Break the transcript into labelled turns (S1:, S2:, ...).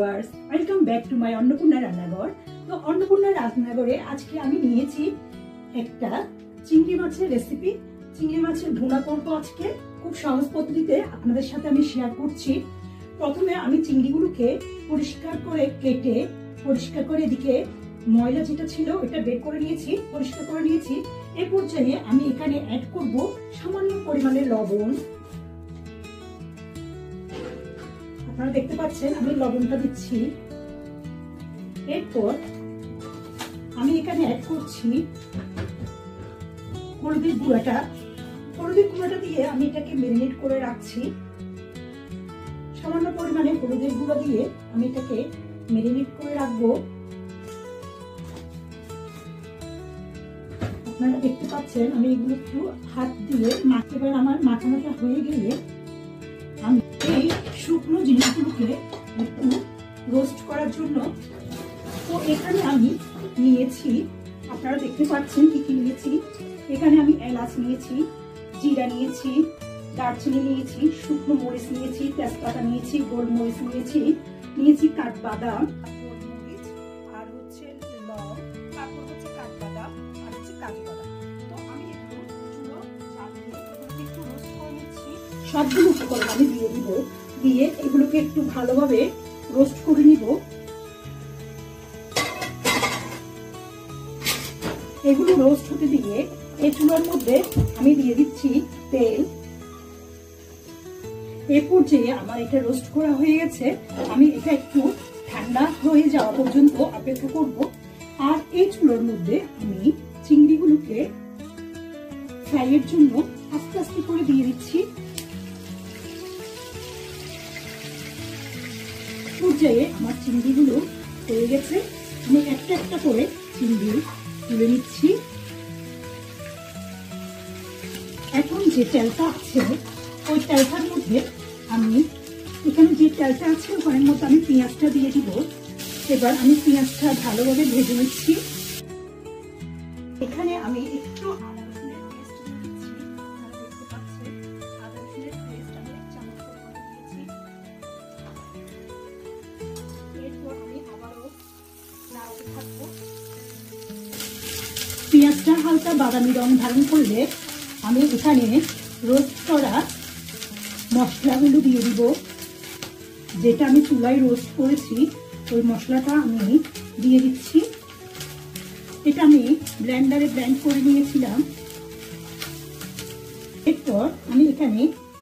S1: Viewers, welcome back to my Annapurna রান্নাঘর। তো অন্নপূর্ণা রান্নাঘরে আজকে আমি নিয়েছি একটা চিংড়ি মাছের রেসিপি। চিংড়ি মাছের ভুনা করবো আজকে, খুব সহজ পদ্ধতিতে আপনাদের সাথে আমি শেয়ার করছি। প্রথমে আমি চিংড়িগুলোকে পরিষ্কার করে কেটে পরিষ্কার করে এদিকে ময়লা যেটা ছিল ওটা বের করে নিয়েছি, পরিষ্কার করে নিয়েছি। এ পর্যায়ে আমি এখানে অ্যাড করব সামান্য পরিমাণে লবণ। আপনারা দেখতে পাচ্ছেন আমি লবণটা দিচ্ছি। এরপর আমি এখানে অ্যাড করছি হলুদের গুঁড়াটা। হলুদের গুঁড়াটা দিয়ে আমি এটাকে ম্যারিনেট করে রাখছি। সামান্য পরিমাণে হলুদের গুঁড়া দিয়ে আমি এটাকে ম্যারিনেট করে রাখবো। আপনারা দেখতে পাচ্ছেন আমি এগুলো একটু হাত দিয়ে এবার আমার মাখানোটা হয়ে গেলে আমি এই শুকনো জিনিসগুলোকে একটু রোস্ট করার জন্য, তো এখানে আমি নিয়েছি, আপনারা দেখতে পাচ্ছেন কি কি নিয়েছি। এখানে আমি এলাচ নিয়েছি, জিরা নিয়েছি, দারচিনি নিয়েছি, শুকনো মরিচ নিয়েছি, তেজপাতা নিয়েছি, গোলমরিচ নিয়েছি কাঠবাদাম, গোলমরিচ আর হচ্ছে লং, তারপর হচ্ছে কাঠবাদাম আর হচ্ছে কাজু বাদাম। তো আমি একটু চুলো একটু রোস্ট করে নিচ্ছি। সবগুলো উপকরণ আমি দিয়ে দিব, দিয়ে এগুলোকে একটু ভালোভাবে রোস্ট করে নিব। এগুলো রোস্ট হতে দিয়ে এই চুলার মধ্যে আমি দিয়ে দিচ্ছি তেল। এ পর্যায়ে আমার এটা রোস্ট করা হয়ে গেছে। আমি এটা একটু ঠান্ডা হয়ে যাওয়া পর্যন্ত অপেক্ষা করব। আর এই চুলার মধ্যে আমি চিংড়িগুলোকে ফ্রাইয়ের জন্য আস্তে আস্তে করে দিয়ে দিচ্ছি। পর্যায়ে আমার চিংড়িগুলো হয়ে গেছে। আমি একটা একটা করে চিংড়ি তুলে নিচ্ছি। এখন যে তেলটা আছে ওই তেলটার মধ্যে আমি এখানে যে তেলটা আছে ওখানের মধ্যে আমি পেঁয়াজটা দিয়ে দিব। এবার আমি পেঁয়াজটা ভালোভাবে ভেজে নিচ্ছি। এখানে আমি একটু আদা রসুনের পেস্ট দিচ্ছি। আপনারা দেখতে পাচ্ছেন আদা রসুনের পেস্ট আমি 1 চামচ পরিমাণে দিয়েছি। এরপর আমি আবারও নাড়তে থাকবো। পেঁয়াজটা হালকা বাদামি রং ধারণ করলে আমি এখানে রোস্ট করা মশলাগুলো দিয়ে দিব। যেটা আমি চুলায় রোস্ট করেছি ওই মশলাটা আমি দিয়ে দিচ্ছি। এটা আমি ব্লেন্ডারে ব্লেন্ড করে নিয়েছিলাম। এরপর আমি এখানে